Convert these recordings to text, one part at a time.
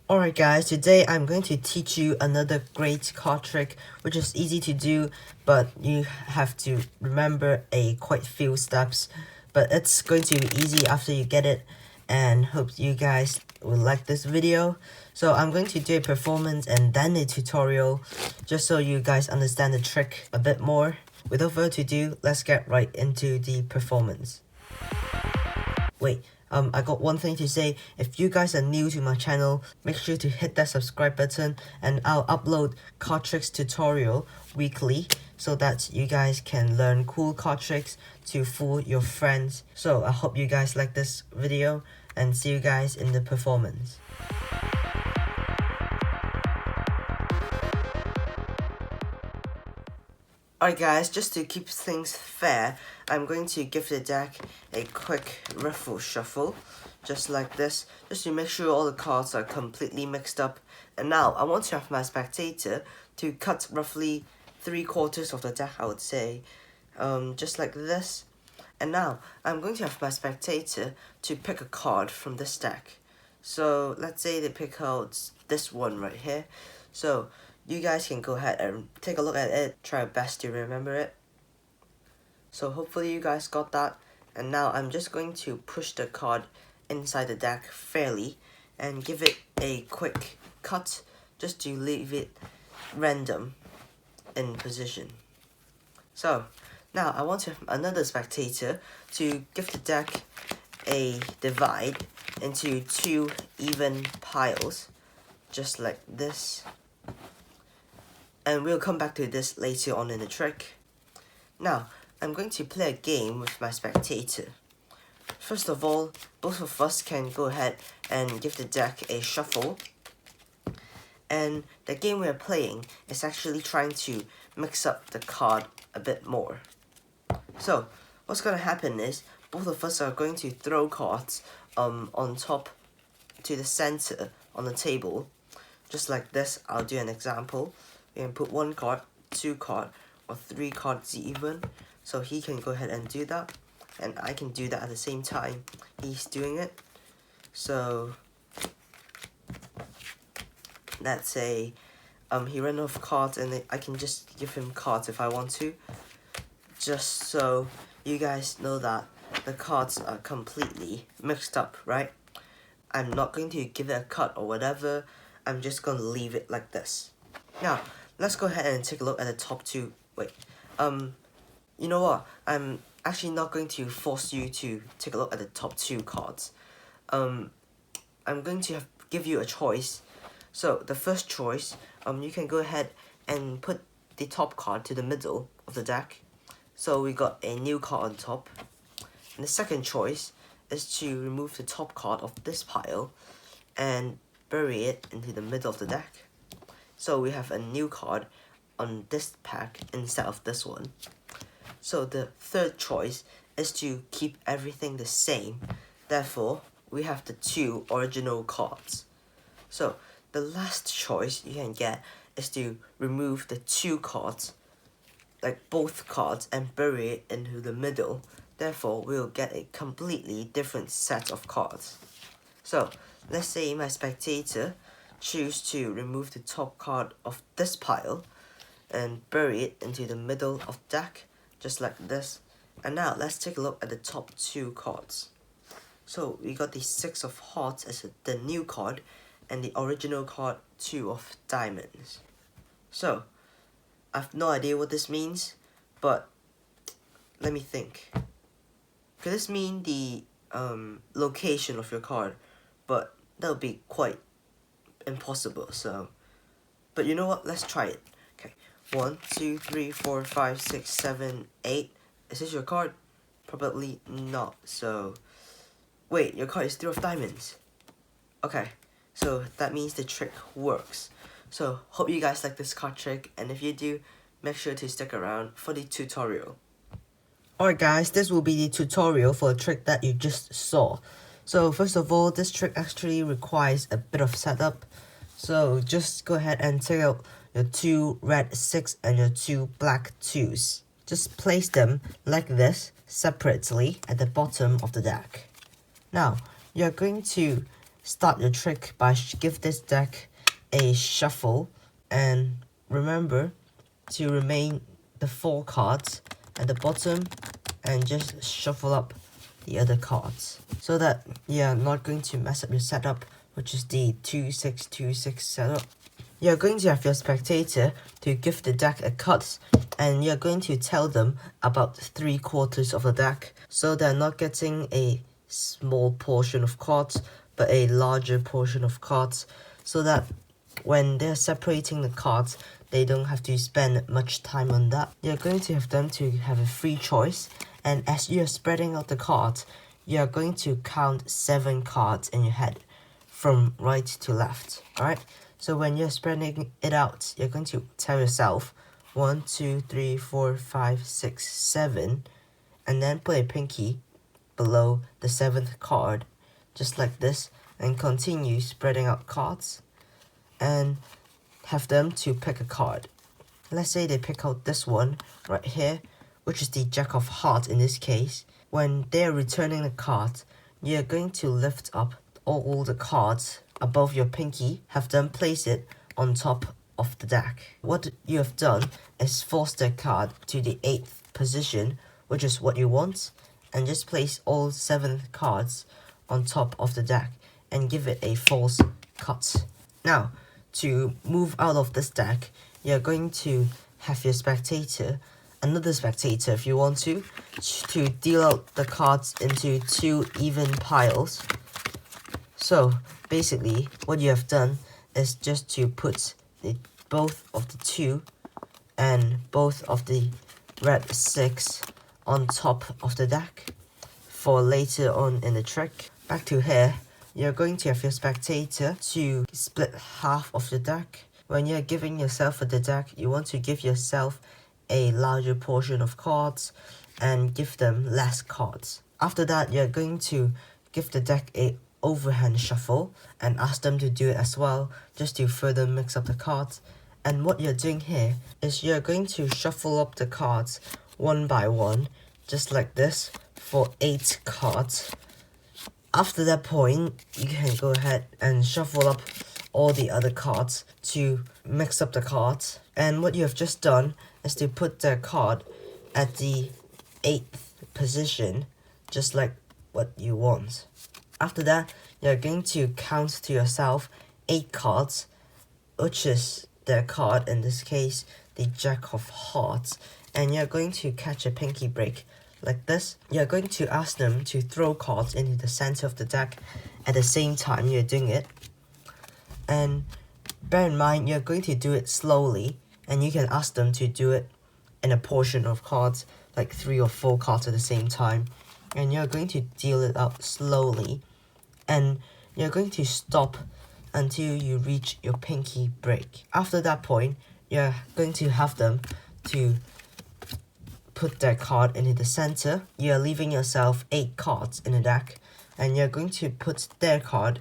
Alright guys, today I'm going to teach you another great card trick which is easy to do, but you have to remember quite few steps, but it's going to be easy after you get it, and hope you guys will like this video. So I'm going to do a performance and then a tutorial just so you guys understand the trick a bit more. Without further ado, let's get right into the performance. Wait, I got one thing to say. If you guys are new to my channel, make sure to hit that subscribe button, and I'll upload card tricks tutorial weekly so that you guys can learn cool card tricks to fool your friends. So I hope you guys like this video, and see you guys in the performance. Alright guys, just to keep things fair, I'm going to give the deck a quick riffle shuffle, just like this, just to make sure all the cards are completely mixed up. And now, I want to have my spectator to cut roughly 3/4 of the deck, I would say, just like this. And now, I'm going to have my spectator to pick a card from this deck. So, let's say they pick out this one right here. So, you guys can go ahead and take a look at it, try your best to remember it. So hopefully you guys got that. And now I'm just going to push the card inside the deck fairly and give it a quick cut just to leave it random in position. So now I want to have another spectator to give the deck a divide into 2 even piles, just like this. And we'll come back to this later on in the trick. Now, I'm going to play a game with my spectator. First of all, both of us can go ahead and give the deck a shuffle. And the game we're playing is actually trying to mix up the card a bit more. So, what's going to happen is, both of us are going to throw cards on top to the center on the table. Just like this. I'll do an example. You can put 1 card, 2 card, or 3 cards even. So he can go ahead and do that, and I can do that at the same time he's doing it. So let's say he ran off cards, and I can just give him cards if I want to, just so you guys know that the cards are completely mixed up, right? I'm not going to give it a cut or whatever. I'm just going to leave it like this. Now, let's go ahead and take a look at the top 2. Wait, you know what? I'm actually not going to force you to take a look at the top 2 cards. I'm going to give you a choice. So, the first choice, you can go ahead and put the top card to the middle of the deck. So, we got a new card on top. And the second choice is to remove the top card of this pile and bury it into the middle of the deck. So we have a new card on this pack instead of this one. So the third choice is to keep everything the same. Therefore, we have the 2 original cards. So the last choice you can get is to remove the 2 cards, like both cards, and bury it into the middle. Therefore, we'll get a completely different set of cards. So let's say my spectator choose to remove the top card of this pile and bury it into the middle of the deck, just like this. And now let's take a look at the top 2 cards. So we got the 6 of hearts as the new card, and the original card 2 of diamonds. So I have no idea what this means, but let me think. Could this mean the location of your card? But that would be quite impossible, so, but you know what, let's try it. Okay, 1 2 3 4 5 6 7 8. Is this your card? Probably not. So wait, your card is 3 of diamonds. Okay, so that means the trick works. So hope you guys like this card trick, and if you do, make sure to stick around for the tutorial. Alright guys, this will be the tutorial for the trick that you just saw. So first of all, this trick actually requires a bit of setup. So just go ahead and take out your 2 red 6 and your 2 black 2s. Just place them like this separately at the bottom of the deck. Now, you're going to start your trick by give this deck a shuffle, and remember to remain the 4 cards at the bottom and just shuffle up the other cards so that you're not going to mess up your setup, which is the 2-6-2-6 setup. You're going to have your spectator to give the deck a cut, and you're going to tell them about 3/4 of the deck so they're not getting a small portion of cards but a larger portion of cards, so that when they're separating the cards they don't have to spend much time on that. You're going to have them to have a free choice, and as you're spreading out the cards, you're going to count 7 cards in your head from right to left. Alright, so when you're spreading it out, you're going to tell yourself 1, 2, 3, 4, 5, 6, 7, and then put a pinky below the 7th card, just like this, and continue spreading out cards and have them to pick a card. Let's say they pick out this one right here, which is the Jack of Hearts in this case. When they're returning the card, you're going to lift up all the cards above your pinky, have them place it on top of the deck. What you have done is force the card to the 8th position, which is what you want, and just place all 7 cards on top of the deck and give it a false cut. Now, to move out of this deck, you're going to have your spectator, another spectator if you want to deal out the cards into 2 even piles. So basically what you have done is just to put both of the 2 and both of the red 6 on top of the deck for later on in the trick. Back to here, you're going to have your spectator to split half of the deck. When you're giving yourself the deck, you want to give yourself a larger portion of cards and give them less cards. After that, you're going to give the deck a overhand shuffle and ask them to do it as well, just to further mix up the cards. And what you're doing here is you're going to shuffle up the cards one by one, just like this, for 8 cards. After that point, you can go ahead and shuffle up all the other cards to mix up the cards. And what you have just done is to put the card at the 8th position, just like what you want. After that, you're going to count to yourself 8 cards, which is their card, in this case, the Jack of Hearts, and you're going to catch a pinky break like this. You're going to ask them to throw cards into the center of the deck at the same time you're doing it. And bear in mind, you're going to do it slowly, and you can ask them to do it in a portion of cards, like 3 or 4 cards at the same time. And you're going to deal it out slowly, and you're going to stop until you reach your pinky break. After that point, you're going to have them to put their card into the center. You're leaving yourself 8 cards in the deck, and you're going to put their card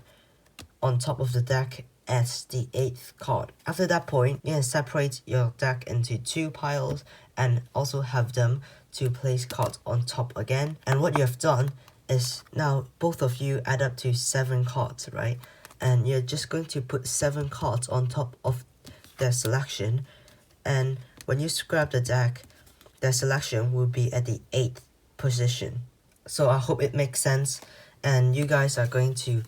on top of the deck as the 8th card. After that point, you can separate your deck into 2 piles and also have them to place cards on top again. And what you have done is now both of you add up to 7 cards, right? And you're just going to put 7 cards on top of their selection, and when you scrap the deck, their selection will be at the 8th position. So I hope it makes sense, and you guys are going to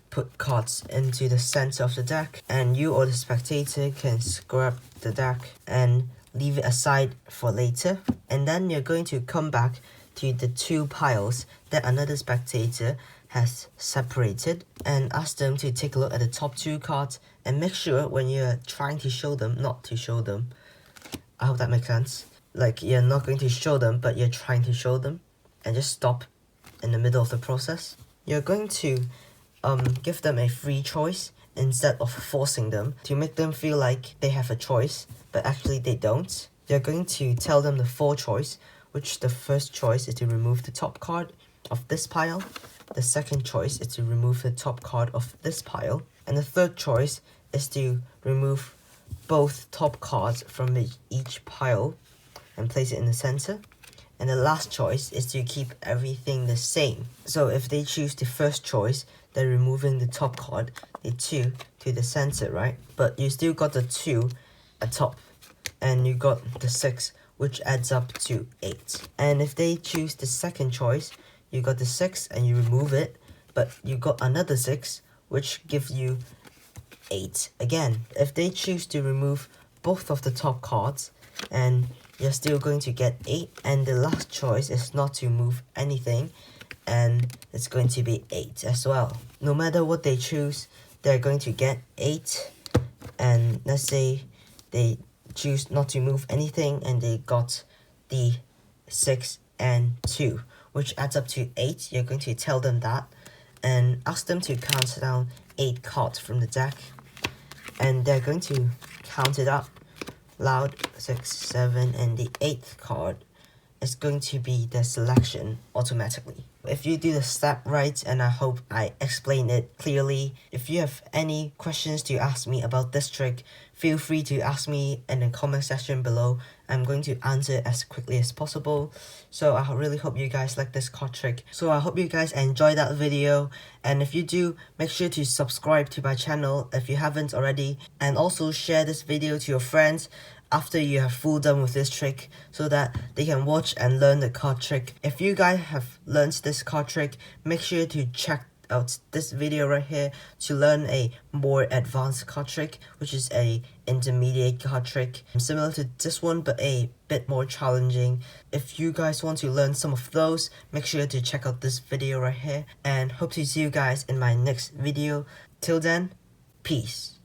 put cards into the center of the deck, and you or the spectator can scrap the deck and leave it aside for later. And then you're going to come back to the 2 piles that another spectator has separated and ask them to take a look at the top 2 cards, and make sure when you're trying to show them, not to show them. I hope that makes sense. Like, you're not going to show them, but you're trying to show them, and just stop in the middle of the process. You're going to give them a free choice instead of forcing them, to make them feel like they have a choice, but actually they don't. You're going to tell them the 4 choice, which the first choice is to remove the top card of this pile. The second choice is to remove the top card of this pile. And the third choice is to remove both top cards from each pile and place it in the center. And the last choice is to keep everything the same. So if they choose the first choice, they're removing the top card, the 2, to the center, right? But you still got the 2 at top, and you got the 6, which adds up to 8. And if they choose the second choice, you got the 6 and you remove it, but you got another 6, which gives you 8 again. If they choose to remove both of the top cards, and you're still going to get 8, and the last choice is not to move anything, and it's going to be 8 as well. No matter what they choose, they're going to get 8, and let's say they choose not to move anything and they got the 6 and 2, which adds up to 8. You're going to tell them that and ask them to count down 8 cards from the deck, and they're going to count it up loud. 6, 7, and the 8th card is going to be the selection automatically. If you do the step right, and I hope I explained it clearly, if you have any questions to ask me about this trick, feel free to ask me in the comment section below. I'm going to answer as quickly as possible. So I really hope you guys like this card trick. So I hope you guys enjoy that video, and if you do, make sure to subscribe to my channel if you haven't already, and also share this video to your friends after you have full done with this trick, so that they can watch and learn the card trick. If you guys have learned this card trick, make sure to check out this video right here to learn a more advanced card trick, which is a intermediate card trick similar to this one but a bit more challenging. If you guys want to learn some of those, make sure to check out this video right here, and hope to see you guys in my next video. Till then, peace.